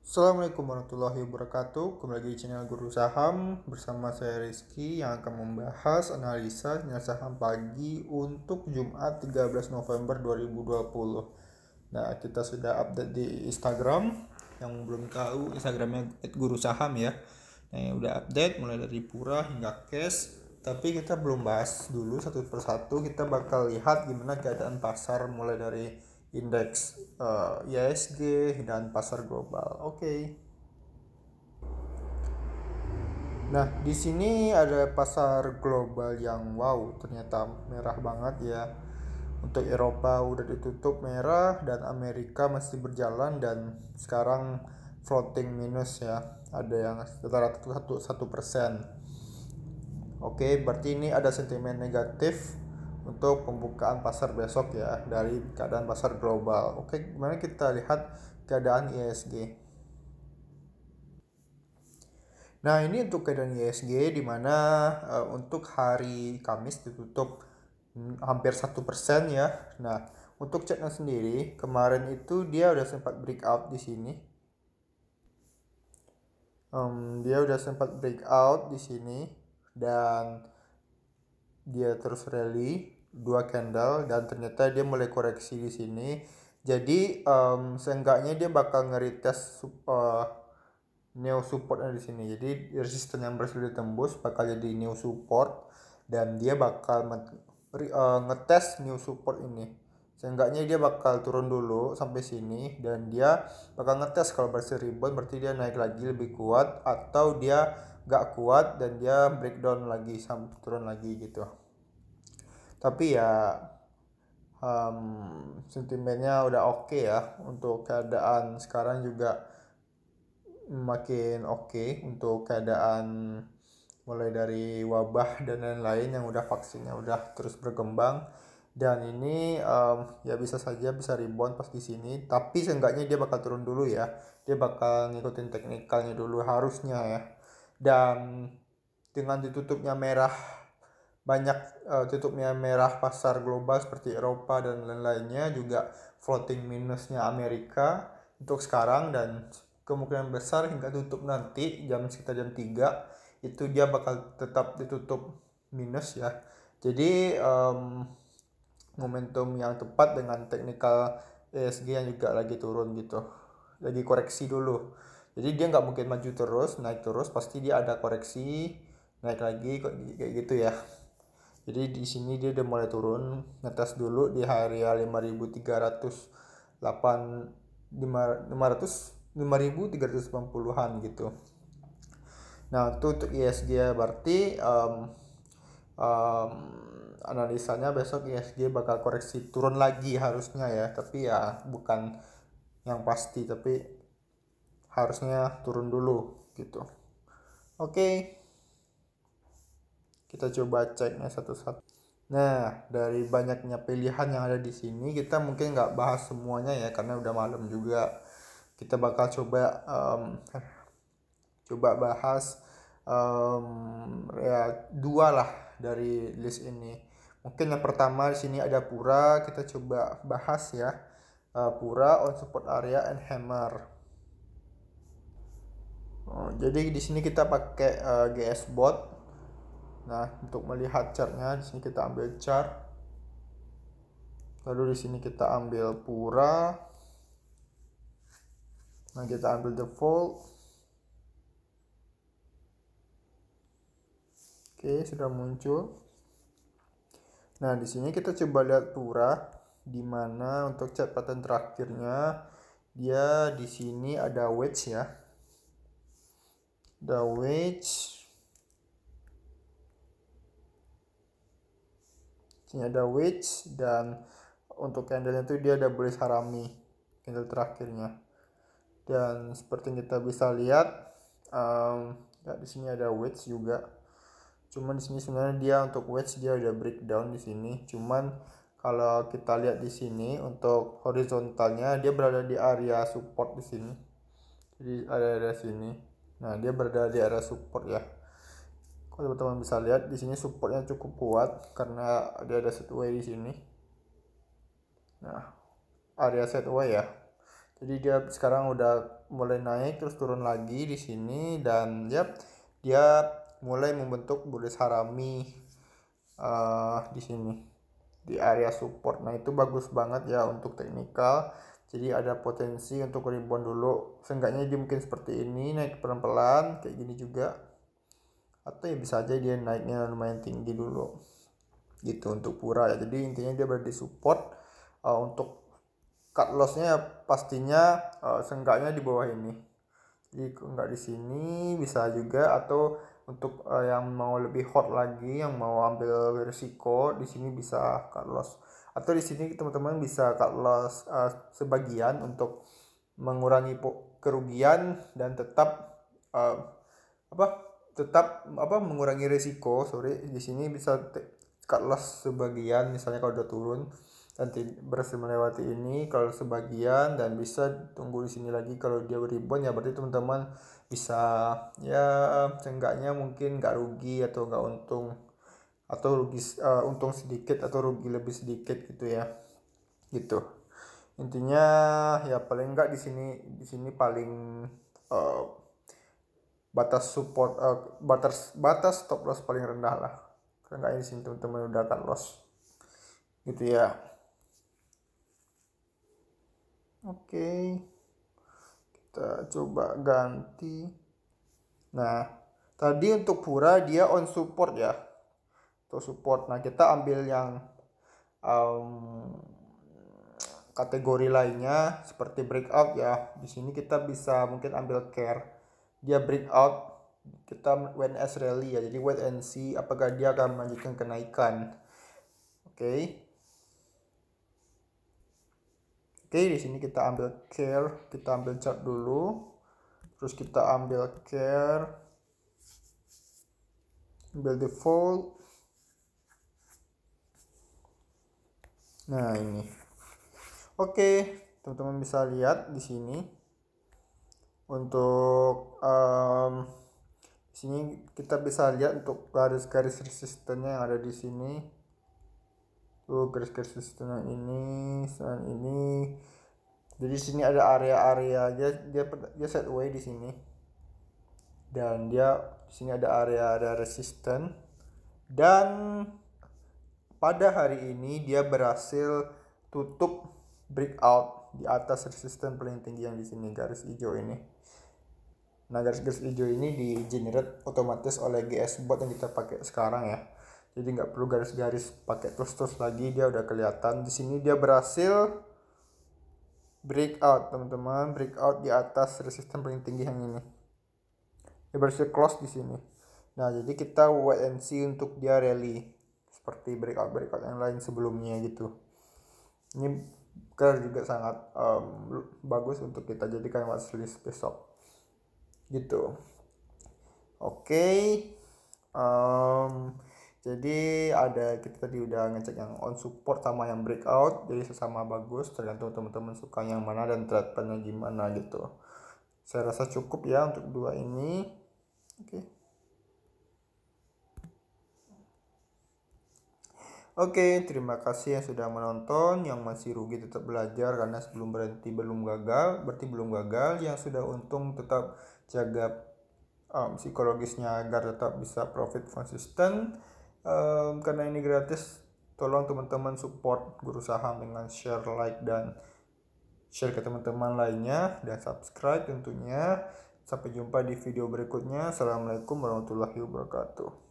Assalamualaikum warahmatullahi wabarakatuh. Kembali lagi di channel Guru Saham bersama saya Rizky yang akan membahas analisa sinyal saham pagi untuk Jumat 13 November 2020. Nah, kita sudah update di Instagram. Yang belum tahu Instagramnya @guru saham ya. Nah, yang udah update mulai dari Pura hingga Cash. Tapi kita belum bahas dulu satu persatu. Kita bakal lihat gimana keadaan pasar mulai dari indeks IHSG dan pasar global. Oke. Nah, di sini ada pasar global yang wow, ternyata merah banget ya. Untuk Eropa udah ditutup merah dan Amerika masih berjalan dan sekarang floating minus ya. Ada yang rata-rata 1%. Oke, berarti ini ada sentimen negatif untuk pembukaan pasar besok ya dari keadaan pasar global. Oke, gimana kita lihat keadaan ISG. Nah, ini untuk keadaan ISG di mana untuk hari Kamis ditutup hampir 1% ya. Nah, untuk chartnya sendiri kemarin itu dia udah sempat breakout di sini. Dia udah sempat breakout di sini dan dia terus rally 2 candle dan ternyata dia mulai koreksi di sini. Jadi seenggaknya dia bakal nge-retest new support di sini. Jadi resisten yang berhasil ditembus bakal jadi new support dan dia bakal ngetes new support ini. Seenggaknya dia bakal turun dulu sampai sini dan dia bakal ngetes kalau berhasil rebound berarti dia naik lagi lebih kuat atau dia gak kuat dan dia breakdown lagi sampai turun lagi gitu. Tapi ya sentimennya udah oke ya untuk keadaan sekarang juga makin oke untuk keadaan mulai dari wabah dan lain-lain yang udah vaksinnya udah terus berkembang dan ini ya bisa saja bisa rebound pas di sini tapi seenggaknya dia bakal turun dulu ya, dia bakal ngikutin teknikalnya dulu harusnya ya. Dan dengan ditutupnya merah banyak tutupnya merah pasar global seperti Eropa dan lain-lainnya juga floating minusnya Amerika untuk sekarang dan kemungkinan besar hingga tutup nanti sekitar jam 3 itu dia bakal tetap ditutup minus ya. Jadi momentum yang tepat dengan teknikal ESG yang juga lagi turun gitu, lagi koreksi dulu. Jadi dia nggak mungkin maju terus naik terus, pasti dia ada koreksi naik lagi kayak gitu ya. Jadi di sini dia udah mulai turun, ngetes dulu di area 5.308 5.380-an gitu. Nah, itu untuk ISG berarti analisanya besok ISG bakal koreksi turun lagi harusnya ya, tapi ya bukan yang pasti, tapi harusnya turun dulu gitu. Oke. Kita coba ceknya satu-satu. Nah, dari banyaknya pilihan yang ada di sini, kita mungkin nggak bahas semuanya ya, karena udah malam juga. Kita bakal coba bahas ya dua lah dari list ini. Mungkin yang pertama di sini ada Pura, kita coba bahas ya. Pura on support area and hammer. Jadi di sini kita pakai GS bot. Nah, untuk melihat chartnya di sini kita ambil chart. Lalu di sini kita ambil Pura. Nah, kita ambil default. Oke, sudah muncul. Nah, di sini kita coba lihat Pura di mana untuk chart pattern terakhirnya dia di sini ada wedge ya. Ada wedge. Sini ada wedge dan untuk candle itu dia ada bullish harami candle terakhirnya. Dan seperti yang kita bisa lihat ya di sini ada wedge juga. Cuman di sini sebenarnya dia untuk wedge dia udah breakdown di sini. Cuman kalau kita lihat di sini untuk horizontalnya dia berada di area support di sini. Jadi area sini. Nah, dia berada di area support ya. Kalau teman-teman bisa lihat di sini supportnya cukup kuat karena dia ada setway di sini. Nah, area setway ya. Jadi dia sekarang udah mulai naik terus turun lagi di sini, dan ya dia mulai membentuk bullets harami di sini di area support. Nah itu bagus banget ya untuk teknikal. Jadi ada potensi untuk rebound dulu. Seenggaknya dia mungkin seperti ini, naik pelan-pelan kayak gini juga. Atau ya bisa aja dia naiknya lumayan tinggi dulu. Gitu untuk pura ya. Jadi intinya dia berada di support. Untuk cut lossnya pastinya seenggaknya di bawah ini. Jadi nggak di sini bisa juga, atau untuk yang mau lebih hot lagi, yang mau ambil risiko di sini bisa cut loss, atau di sini teman-teman bisa cut loss sebagian untuk mengurangi kerugian dan tetap uh, apa mengurangi risiko. Sorry, di sini bisa cut loss sebagian misalnya kalau udah turun nanti berhasil melewati ini kalau sebagian, dan bisa tunggu di sini lagi. Kalau dia rebound ya berarti teman-teman bisa ya seenggaknya mungkin nggak rugi atau nggak untung, atau rugi untung sedikit atau rugi lebih sedikit gitu ya. Gitu intinya ya. Paling nggak di sini paling uh, batas support batas stop loss paling rendah lah. Karena nggak di sini teman-teman udah akan loss gitu ya. Oke, kita coba ganti. Nah, tadi untuk pura dia on support ya, untuk support. Nah, kita ambil yang kategori lainnya seperti breakout ya. Di sini kita bisa mungkin ambil care. Dia breakout, kita wait as rally ya. Jadi wait and see apakah dia akan melanjutkan kenaikan. Oke. Oke, di sini kita ambil care, kita ambil chart dulu. Terus kita ambil care, ambil default. Nah, ini. Oke, teman-teman bisa lihat di sini. Untuk di sini kita bisa lihat untuk garis-garis resistennya yang ada di sini. Tuh garis-garis resisten yang ini. Jadi di sini ada area-area dia set away di sini. Dan dia di sini ada area resisten. Dan pada hari ini dia berhasil tutup breakout di atas resisten paling tinggi yang di sini, garis hijau ini. Nah, garis-garis hijau ini di generate otomatis oleh GS bot yang kita pakai sekarang ya. Jadi nggak perlu garis-garis pakai terus lagi, dia udah kelihatan. Di sini dia berhasil breakout teman-teman, breakout di atas resisten paling tinggi yang ini. Dia berhasil close di sini. Nah, jadi kita wait and see untuk dia rally seperti breakout yang lain sebelumnya gitu. Ini juga sangat bagus untuk kita jadikan watch list besok gitu. Oke. Jadi kita tadi udah ngecek yang on support sama yang breakout, jadi sesama bagus, tergantung teman-teman suka yang mana dan trade-nya gimana gitu. Saya rasa cukup ya untuk dua ini. Oke, terima kasih yang sudah menonton. Yang masih rugi tetap belajar, karena sebelum berhenti belum gagal, berarti belum gagal. Yang sudah untung tetap jaga psikologisnya agar tetap bisa profit konsisten. Karena ini gratis, tolong teman-teman support Guru Saham dengan share, like, dan share ke teman-teman lainnya, dan subscribe tentunya. Sampai jumpa di video berikutnya. Assalamualaikum warahmatullahi wabarakatuh.